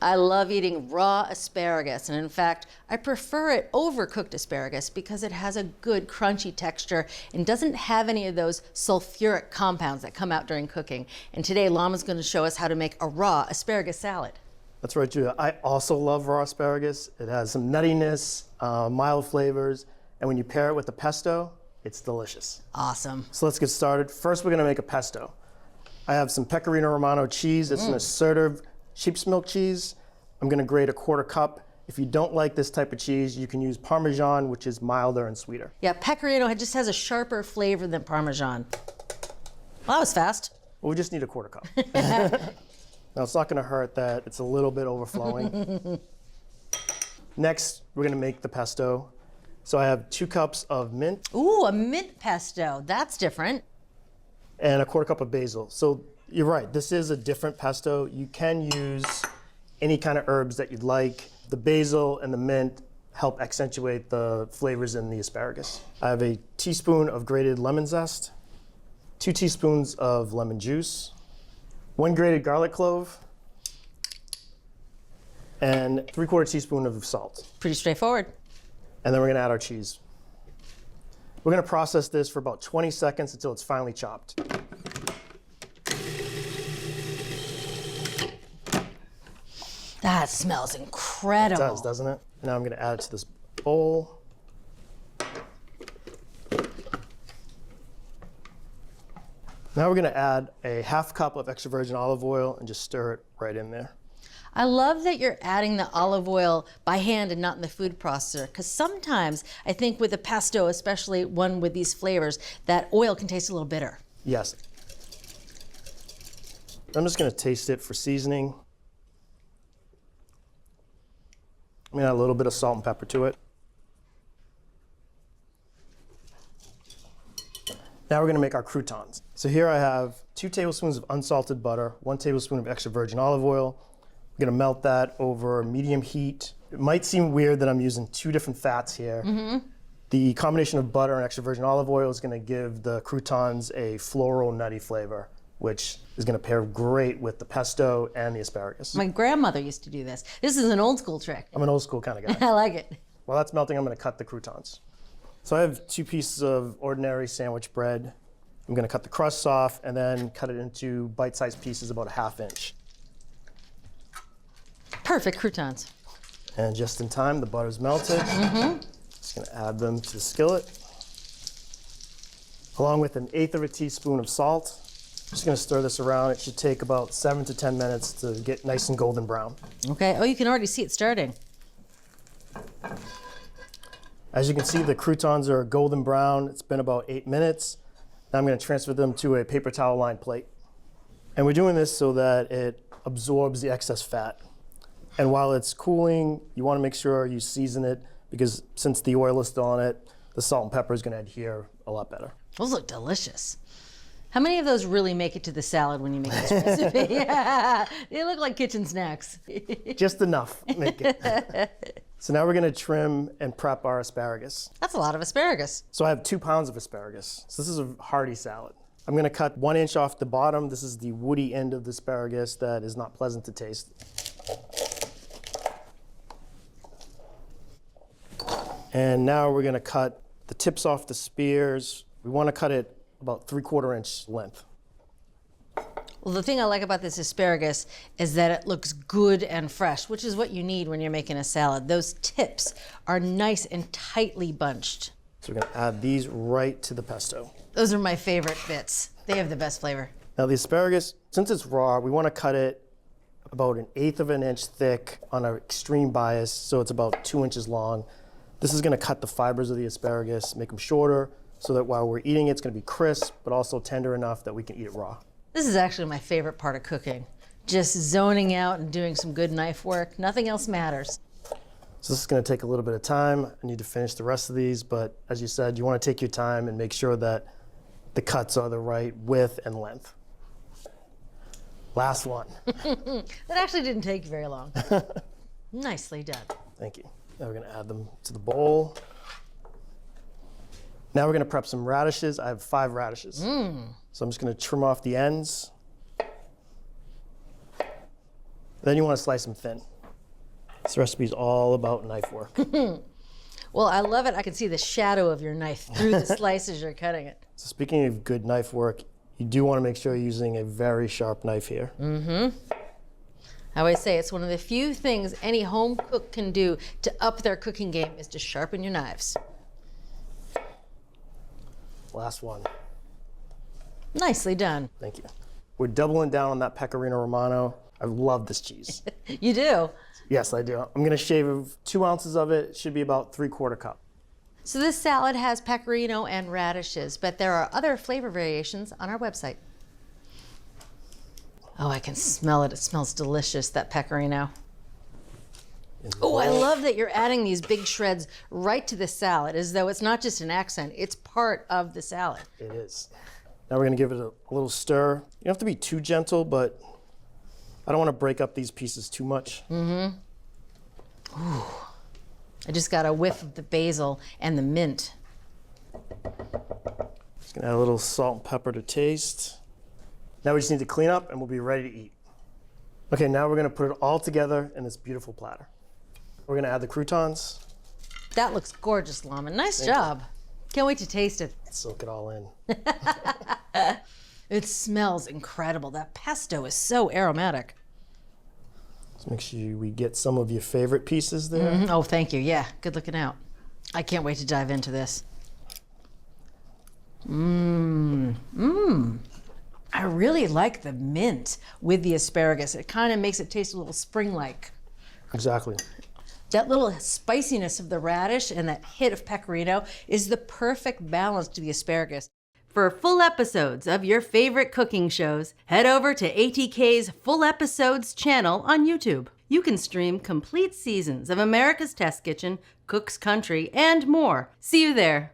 I love eating raw asparagus, and in fact, I prefer it over cooked asparagus because it has a good crunchy texture and doesn't have any of those sulfuric compounds that come out during cooking. And today, Lawman's going to show us how to make a raw asparagus salad. That's right, Julia. I also love raw asparagus. It has some nuttiness, mild flavors, and when you pair it with the pesto, it's delicious. Awesome. So let's get started. First, we're going to make a pesto. I have some Pecorino Romano cheese. It's an assertive sheep's milk cheese. I'm going to grate a 1/4 cup. If you don't like this type of cheese, you can use Parmesan, which is milder and sweeter. Yeah, Pecorino just has a sharper flavor than Parmesan. Well, that was fast. Well, we just need a 1/4 cup. Now, it's not going to hurt that it's a little bit overflowing. Next, we're going to make the pesto. So I have 2 cups of mint. Ooh, a mint pesto. That's different. And a 1/4 cup of basil. So you're right, this is a different pesto. You can use any kind of herbs that you'd like. The basil and the mint help accentuate the flavors in the asparagus. I have a teaspoon of grated lemon zest, 2 teaspoons of lemon juice, 1 grated garlic clove, and 3/4 teaspoon of salt. Pretty straightforward. And then we're gonna add our cheese. We're gonna process this for about 20 seconds until it's finely chopped. That smells incredible. It does, doesn't it? Now I'm gonna add it to this bowl. Now we're gonna add a 1/2 cup of extra virgin olive oil and just stir it right in there. I love that you're adding the olive oil by hand and not in the food processor, because sometimes I think with a pesto, especially one with these flavors, that oil can taste a little bitter. Yes. I'm just gonna taste it for seasoning. I'm gonna add a little bit of salt and pepper to it. Now we're gonna make our croutons. So here I have 2 tablespoons of unsalted butter, 1 tablespoon of extra virgin olive oil. I'm gonna melt that over medium heat. It might seem weird that I'm using 2 different fats here. The combination of butter and extra virgin olive oil is gonna give the croutons a floral nutty flavor, which is gonna pair great with the pesto and the asparagus. My grandmother used to do this. This is an old school trick. I'm an old school kind of guy. I like it. While that's melting, I'm gonna cut the croutons. So I have 2 pieces of ordinary sandwich bread. I'm gonna cut the crusts off and then cut it into bite-sized pieces about a 1/2 inch. Perfect croutons. And just in time, the butter's melted. Just gonna add them to the skillet. Along with 1/8 teaspoon of salt. Just gonna stir this around. It should take about 7 to 10 minutes to get nice and golden brown. Okay, oh, you can already see it starting. As you can see, the croutons are golden brown. It's been about 8 minutes. Now I'm gonna transfer them to a paper towel lined plate. And we're doing this so that it absorbs the excess fat. And while it's cooling, you wanna make sure you season it because since the oil is still on it, the salt and pepper is gonna adhere a lot better. Those look delicious. How many of those really make it to the salad when you make this recipe? Yeah, they look like kitchen snacks. Just enough, make it. So now we're gonna trim and prep our asparagus. That's a lot of asparagus. So I have 2 pounds of asparagus. So this is a hearty salad. I'm gonna cut 1 inch off the bottom. This is the woody end of the asparagus that is not pleasant to taste. And now we're gonna cut the tips off the spears. We wanna cut it about 3/4 inch length. Well, the thing I like about this asparagus is that it looks good and fresh, which is what you need when you're making a salad. Those tips are nice and tightly bunched. So we're gonna add these right to the pesto. Those are my favorite bits. They have the best flavor. Now the asparagus, since it's raw, we wanna cut it about 1/8 inch thick on an extreme bias, so it's about 2 inches long. This is gonna cut the fibers of the asparagus, make them shorter, so that while we're eating it, it's gonna be crisp, but also tender enough that we can eat it raw. This is actually my favorite part of cooking. Just zoning out and doing some good knife work. Nothing else matters. So this is gonna take a little bit of time. I need to finish the rest of these, but as you said, you wanna take your time and make sure that the cuts are the right width and length. Last one. That actually didn't take very long. Nicely done. Thank you. Now we're gonna add them to the bowl. Now we're gonna prep some radishes. I have 5 radishes. So I'm just gonna trim off the ends. Then you want to slice them thin. This recipe is all about knife work. Well, I love it. I can see the shadow of your knife through the slices you're cutting it. So speaking of good knife work, you do want to make sure you're using a very sharp knife here. I always say it's one of the few things any home cook can do to up their cooking game is to sharpen your knives. Last one. Nicely done. Thank you. We're doubling down on that Pecorino Romano. I love this cheese. You do. Yes, I do. I'm going to shave 2 ounces of it. It should be about 3/4 cup. So this salad has pecorino and radishes, but there are other flavor variations on our website. Oh, I can smell it. It smells delicious, that pecorino. Oh, I love that you're adding these big shreds right to the salad, as though it's not just an accent, it's part of the salad. It is. Now we're going to give it a little stir. You don't have to be too gentle, but I don't want to break up these pieces too much. Ooh. I just got a whiff of the basil and the mint. Just going to add a little salt and pepper to taste. Now we just need to clean up and we'll be ready to eat. Okay, now we're going to put it all together in this beautiful platter. We're going to add the croutons. That looks gorgeous, Lawman. Nice job. Can't wait to taste it. Soak it all in. It smells incredible. That pesto is so aromatic. Just make sure we get some of your favorite pieces there. Oh, thank you. Yeah, good looking out. I can't wait to dive into this. I really like the mint with the asparagus. It kind of makes it taste a little spring-like. Exactly. That little spiciness of the radish and that hit of pecorino is the perfect balance to the asparagus. For full episodes of your favorite cooking shows, head over to ATK's Full Episodes channel on YouTube. You can stream complete seasons of America's Test Kitchen, Cook's Country, and more. See you there.